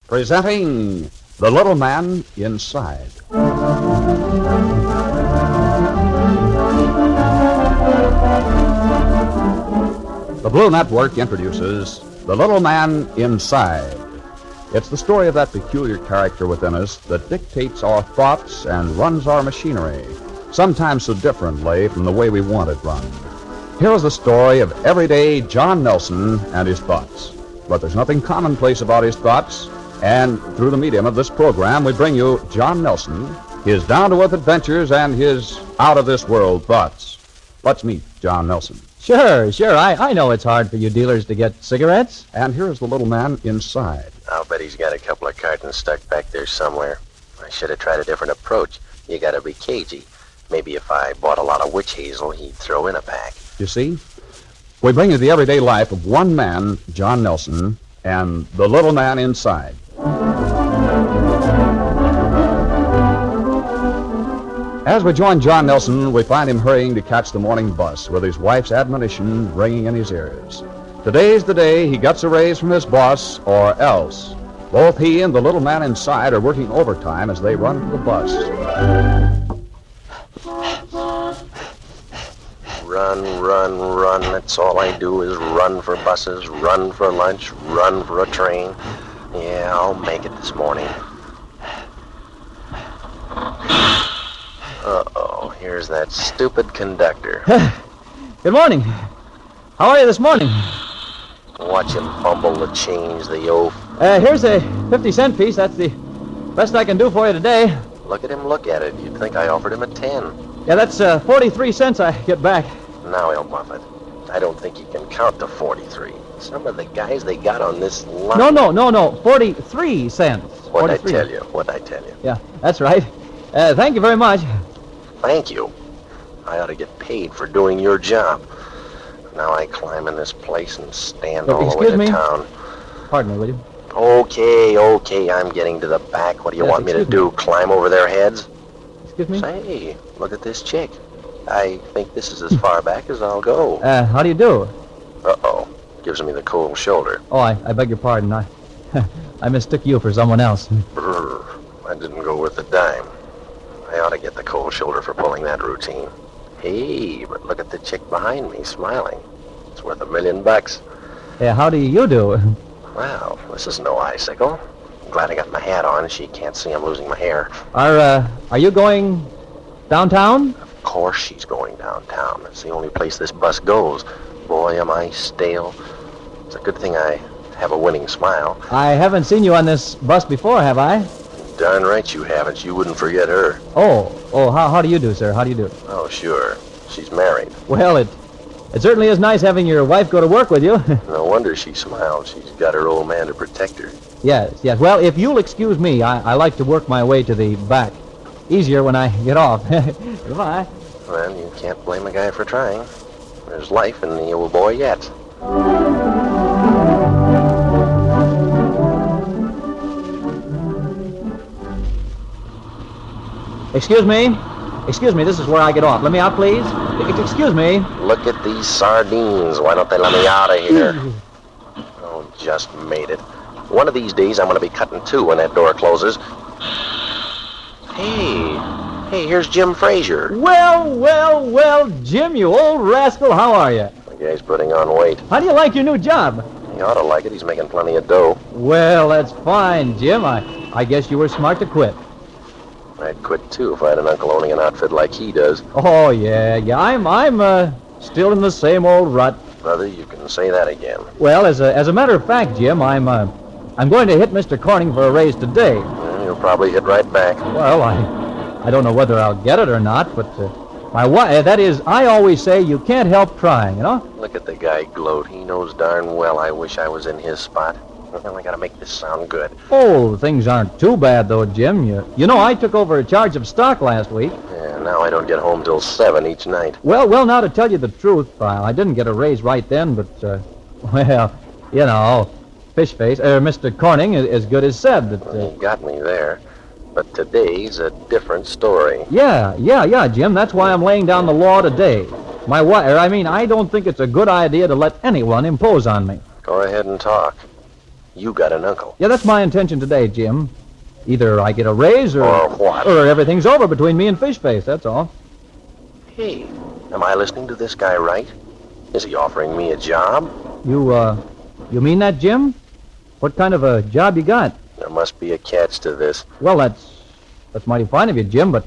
Presenting The Little Man Inside. The Blue Network introduces The Little Man Inside. It's the story of that peculiar character within us that dictates our thoughts and runs our machinery, sometimes so differently from the way we want it run. Here is the story of everyday John Nelson and his thoughts. But there's nothing commonplace about his thoughts, and through the medium of this program, we bring you John Nelson, his down-to-earth adventures, and his out-of-this-world thoughts. Let's meet John Nelson. Sure. I know it's hard for you dealers to get cigarettes. And here's the little man inside. I'll bet he's got a couple of cartons stuck back there somewhere. I should have tried a different approach. You gotta be cagey. Maybe if I bought a lot of witch hazel, he'd throw in a pack. You see, we bring you the everyday life of one man, John Nelson, and the little man inside. As we join John Nelson, we find him hurrying to catch the morning bus with his wife's admonition ringing in his ears. Today's the day he gets a raise from his boss, or else. Both he and the little man inside are working overtime as they run to the bus. Run. That's all I do is run for buses, run for lunch, run for a train. Yeah, I'll make it this morning. Uh-oh, here's that stupid conductor. Good morning. How are you this morning? Watch him fumble the change, the oaf. Here's a 50-cent piece. That's the best I can do for you today. Look at him look at it. You'd think I offered him a 10. Yeah, that's 43 cents I get back. Now he'll muff it. I don't think he can count to 43. Some of the guys they got on this line... No. 43 cents. What'd I tell you? Yeah, that's right. Thank you very much. Thank you. I ought to get paid for doing your job. Now I climb in this place and stand all the way to town. Pardon me, will you? Okay, I'm getting to the back. What do you want me to do, climb over their heads? Excuse me? Say, look at this chick. I think this is as far back as I'll go. How do you do? Uh-oh. Gives me the cold shoulder. Oh, I beg your pardon. I mistook you for someone else. Brr, I didn't go worth a dime. I ought to get the cold shoulder for pulling that routine. Hey, but look at the chick behind me, smiling. It's worth $1 million. How do you do? Well, this is no icicle. I'm glad I got my hat on. She can't see I'm losing my hair. Are you going downtown? Of course she's going downtown. It's the only place this bus goes. Boy, am I stale. It's a good thing I have a winning smile. I haven't seen you on this bus before, have I? Darn right you haven't. You wouldn't forget her. Oh, how do you do, sir? How do you do? Oh, sure. She's married. Well, it certainly is nice having your wife go to work with you. No wonder she smiled. She's got her old man to protect her. Yes. Well, if you'll excuse me, I like to work my way to the back. Easier when I get off. Goodbye. Well, you can't blame a guy for trying. There's life in the old boy yet. Excuse me, this is where I get off. Let me out, please. Excuse me. Look at these sardines. Why don't they let me out of here? Oh, just made it. One of these days I'm going to be cutting two when that door closes. Hey, here's Jim Frazier. Well, Jim, you old rascal, how are you? The guy's putting on weight. How do you like your new job? He ought to like it. He's making plenty of dough. Well, that's fine, Jim. I guess you were smart to quit. I'd quit, too, if I had an uncle owning an outfit like he does. Oh, yeah, I'm still in the same old rut. Brother, you can say that again. Well, as a matter of fact, Jim, I'm going to hit Mr. Corning for a raise today. You'll probably hit right back. Well, I don't know whether I'll get it or not, but my wife, that is, I always say you can't help trying, you know? Look at the guy gloat. He knows darn well I wish I was in his spot. Well, I gotta make this sound good. Oh, things aren't too bad, though, Jim. You know, I took over a charge of stock last weweek. Yeah, now I don't get home till 7 each night. Well, now to tell you the truth, I didn't get a raise right then, but, well, you know, Fishface, Mr. Corning, as good as said that... Well, he got me there. But today's a different story. Yeah, Jim. That's why I'm laying down the law today. I don't think it's a good idea to let anyone impose on me. Go ahead and talk. You got an uncle. Yeah, that's my intention today, Jim. Either I get a raise Or what? Or everything's over between me and Fish Face, that's all. Hey, am I listening to this guy right? Is he offering me a job? You mean that, Jim? What kind of a job you got? There must be a catch to this. Well, that's mighty fine of you, Jim, but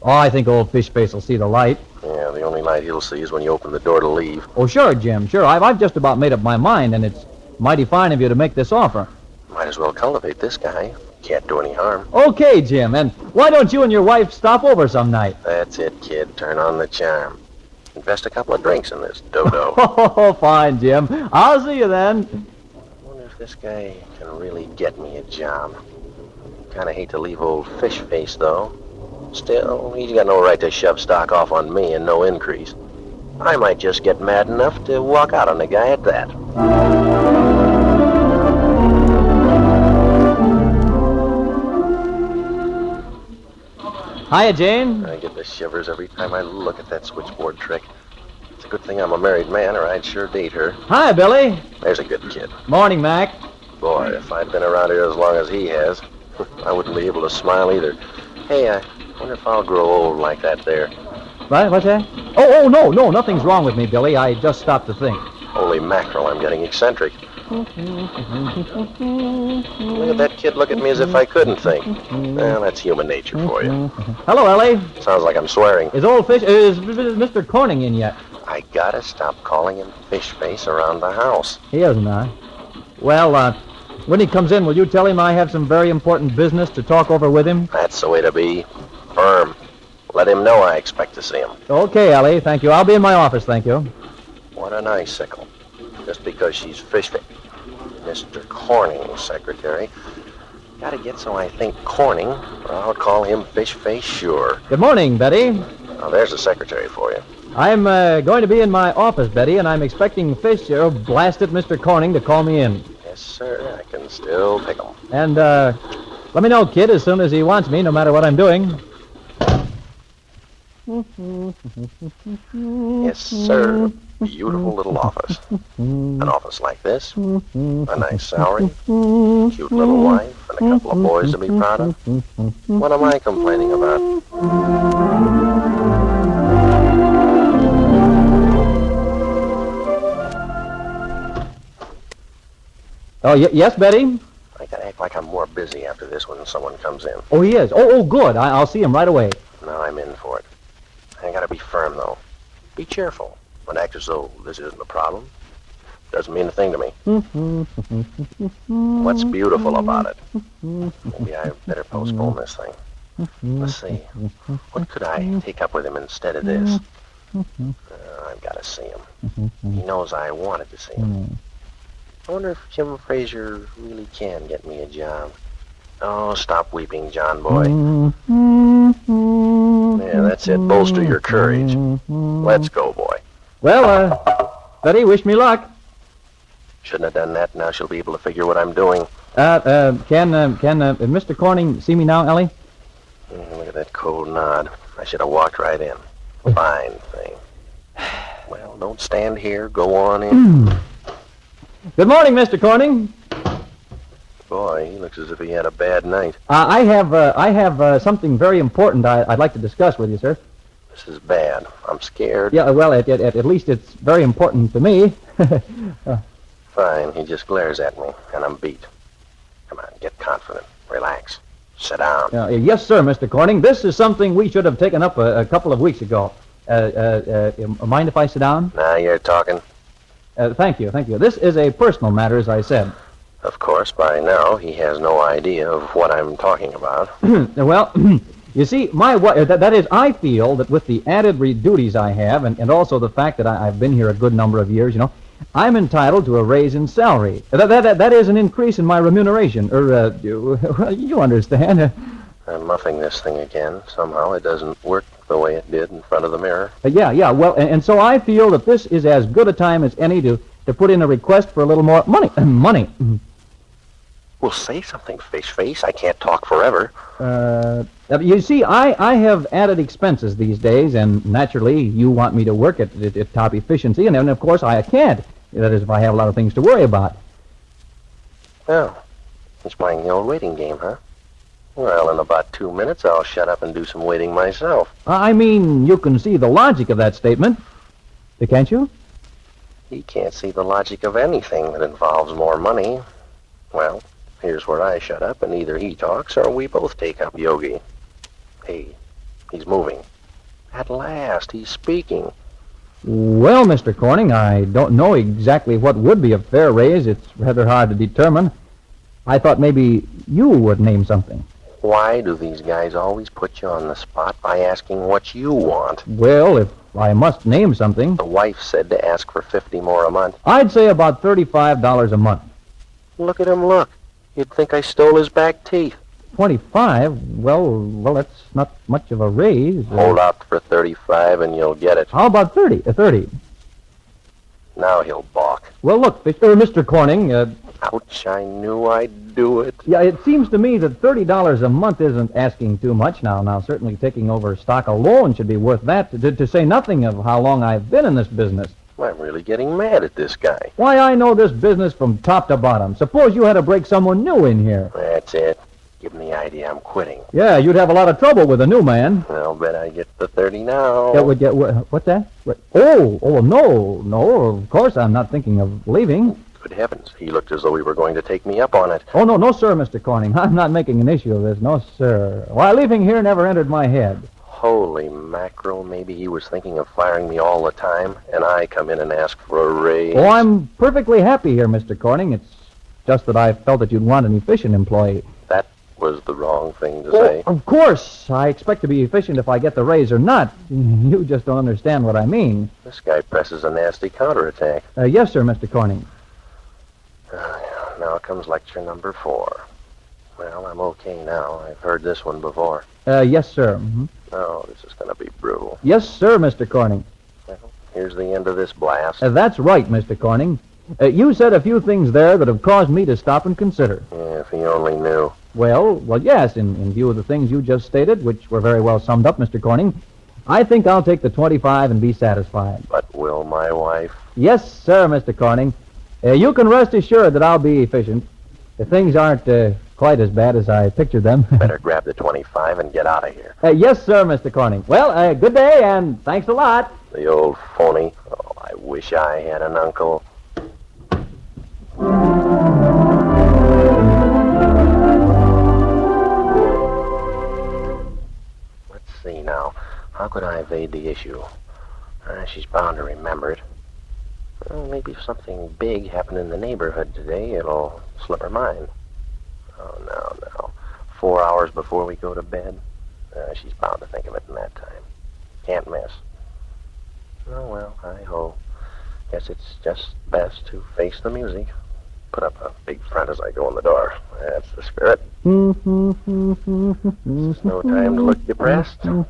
I think old Fish Face will see the light. Yeah, the only light he'll see is when you open the door to leave. Oh, sure, Jim, sure. I've just about made up my mind, and it's mighty fine of you to make this offer. Might as well cultivate this guy. Can't do any harm. Okay, Jim, and why don't you and your wife stop over some night? That's it, kid. Turn on the charm. Invest a couple of drinks in this dodo. Oh, fine, Jim. I'll see you then. I wonder if this guy can really get me a job. Kind of hate to leave old Fish Face, though. Still, he's got no right to shove stock off on me and no increase. I might just get mad enough to walk out on the guy at that. Hiya, Jane. I get the shivers every time I look at that switchboard trick. It's a good thing I'm a married man, or I'd sure date her. Hi, Billy. There's a good kid. Morning, Mac. Boy, if I'd been around here as long as he has, I wouldn't be able to smile either. Hey, I wonder if I'll grow old like that there. What? What's that? Oh, no, nothing's wrong with me, Billy. I just stopped to think. Holy mackerel, I'm getting eccentric. Look at that kid look at me as if I couldn't think. Well, that's human nature for you. Hello, Ellie. Sounds like I'm swearing. Is Mr. Corning in yet? I gotta stop calling him Fish Face around the house. He isn't, huh? Well, when he comes in, will you tell him I have some very important business to talk over with him? That's the way to be. Firm. Let him know I expect to see him. Okay, Ellie, thank you. I'll be in my office, thank you. What an icicle. Just because she's Fish Face. Mr. Corning, secretary. Gotta get so I think Corning, or I'll call him Fish Face sure. Good morning, Betty. Now, there's the secretary for you. I'm going to be in my office, Betty, and I'm expecting blasted Mr. Corning to call me in. Yes, sir. I can still pick 'em. And let me know, kid, as soon as he wants me, no matter what I'm doing. Yes, sir. Beautiful little office. An office like this, a nice salary, cute little wife, and a couple of boys to be proud of. What am I complaining about? Oh, yes, Betty? I gotta act like I'm more busy after this when someone comes in. Oh, he is. Oh, good. I'll see him right away. Now I'm in for it. I gotta be firm, though. Be cheerful. But act as though this isn't a problem. Doesn't mean a thing to me. What's beautiful about it? Maybe I better postpone this thing. Let's see. What could I take up with him instead of this? I've got to see him. He knows I wanted to see him. I wonder if Jim Frazier really can get me a job. Oh, stop weeping, John boy. Yeah, that's it. Bolster your courage. Let's go, boy. Well, Betty, wish me luck. Shouldn't have done that. Now she'll be able to figure what I'm doing. Can Mr. Corning see me now, Ellie? Look at that cold nod. I should have walked right in. Fine thing. Well, don't stand here. Go on in. Good morning, Mr. Corning. Boy, he looks as if he had a bad night. I have something very important I'd like to discuss with you, sir. This is bad. I'm scared. Yeah, well, at least it's very important to me. Fine. He just glares at me, and I'm beat. Come on, get confident. Relax. Sit down. Yes, sir, Mr. Corning. This is something we should have taken up a couple of weeks ago. Mind if I sit down? Now you're talking. Thank you. This is a personal matter, as I said. Of course, by now, he has no idea of what I'm talking about. Well, you see, that is, I feel that with the added duties I have, and also the fact that I've been here a good number of years, I'm entitled to a raise in salary. That is an increase in my remuneration. You understand. I'm muffing this thing again. Somehow it doesn't work the way it did in front of the mirror. Yeah. Well, and so I feel that this is as good a time as any to put in a request for a little more money. Money. Well, say something, Fish Face. I can't talk forever. You see, I have added expenses these days, and naturally, you want me to work at top efficiency, and then, of course, I can't. That is, if I have a lot of things to worry about. Oh, he's playing the old waiting game, huh? Well, in about 2 minutes, I'll shut up and do some waiting myself. I mean, you can see the logic of that statement. Can't you? He can't see the logic of anything that involves more money. Well, here's where I shut up, and either he talks or we both take up Yogi. Hey, he's moving. At last, he's speaking. Well, Mr. Corning, I don't know exactly what would be a fair raise. It's rather hard to determine. I thought maybe you would name something. Why do these guys always put you on the spot by asking what you want? Well, if I must name something, The wife said to ask for 50 more a month. I'd say about $35 a month. Look at him look. You'd think I stole his back teeth. 25? Well, that's not much of a raise. Hold out for 35 and you'll get it. How about 30? 30. Now he'll balk. Well, look, Mr. Corning, Ouch, I knew I'd do it. yeah, it seems to me that $30 a month isn't asking too much now. Now, certainly taking over stock alone should be worth that, to say nothing of how long I've been in this business. I'm really getting mad at this guy. Why, I know this business from top to bottom. Suppose you had to break someone new in here. That's it. Give him the idea I'm quitting. Yeah, you'd have a lot of trouble with a new man. I'll bet I get the 30 now. Yeah, what's that? Oh, no, of course I'm not thinking of leaving. Good heavens, he looked as though he were going to take me up on it. Oh, no, sir, Mr. Corning. I'm not making an issue of this. No, sir. Why, leaving here never entered my head. Holy mackerel, maybe he was thinking of firing me all the time, and I come in and ask for a raise. Oh, I'm perfectly happy here, Mr. Corning. It's just that I felt that you'd want an efficient employee. That was the wrong thing to say. Of course. I expect to be efficient if I get the raise or not. You just don't understand what I mean. This guy presses a nasty counterattack. Yes, sir, Mr. Corning. Now comes lecture number 4. Well, I'm okay now. I've heard this one before. Yes, sir. Mm-hmm. Oh, this is going to be brutal. Yes, sir, Mr. Corning. Well, here's the end of this blast. That's right, Mr. Corning. You said a few things there that have caused me to stop and consider. Yeah, if he only knew. Well, yes, in view of the things you just stated, which were very well summed up, Mr. Corning, I think I'll take the 25 and be satisfied. But will my wife? Yes, sir, Mr. Corning. You can rest assured that I'll be efficient. If things aren't quite as bad as I pictured them. Better grab the 25 and get out of here. Yes, sir, Mr. Corning. Well, good day, and thanks a lot. The old phony. Oh, I wish I had an uncle. Let's see now. How could I evade the issue? She's bound to remember it. Well, maybe if something big happened in the neighborhood today, it'll slip her mind. Oh, no. 4 hours before we go to bed. She's bound to think of it in that time. Can't miss. Oh, well, hi-ho. Guess it's just best to face the music. Put up a big front as I go in the door. That's the spirit. It's no time to look depressed. A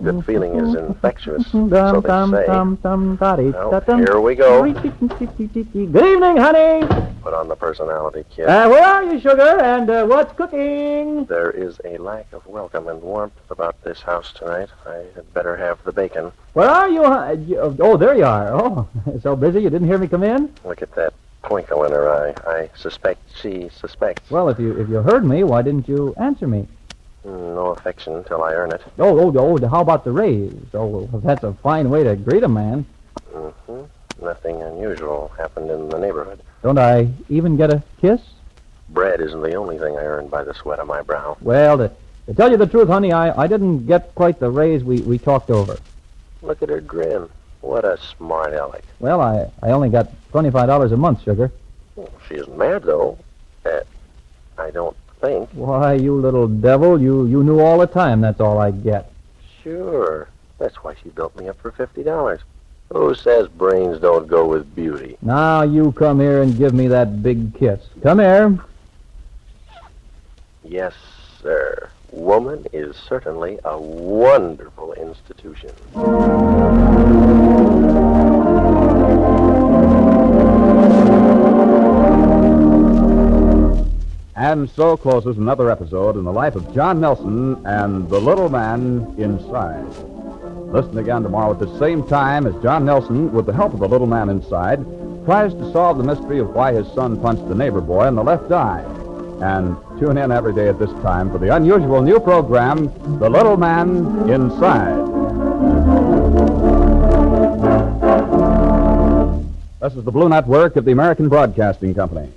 good feeling is infectious, so they say. Well, here we go. Good evening, honey. Put on the personality kit. Where are you, sugar? And what's cooking? There is a lack of welcome and warmth about this house tonight. I had better have the bacon. Where are you? Oh, there you are. Oh, so busy you didn't hear me come in? Look at that twinkle in her eye. I suspect she suspects. Well, if you heard me, why didn't you answer me? No affection until I earn it. Oh, how about the raise? Oh, well, that's a fine way to greet a man. Mm-hmm. Nothing unusual happened in the neighborhood. Don't I even get a kiss? Bread isn't the only thing I earned by the sweat of my brow. Well, to tell you the truth, honey, I didn't get quite the raise we talked over. Look at her grin. What a smart aleck. Well, I only got $25 a month, sugar. Well, she isn't mad, though. I don't think. Why, you little devil, you knew all the time that's all I get. Sure. That's why she built me up for $50. Who says brains don't go with beauty? Now you come here and give me that big kiss. Come here. Yes, sir. Woman is certainly a wonderful institution. And so closes another episode in the life of John Nelson and the Little Man Inside. Listen again tomorrow at the same time as John Nelson, with the help of the Little Man Inside, tries to solve the mystery of why his son punched the neighbor boy in the left eye. And tune in every day at this time for the unusual new program, The Little Man Inside. This is the Blue Network of the American Broadcasting Company.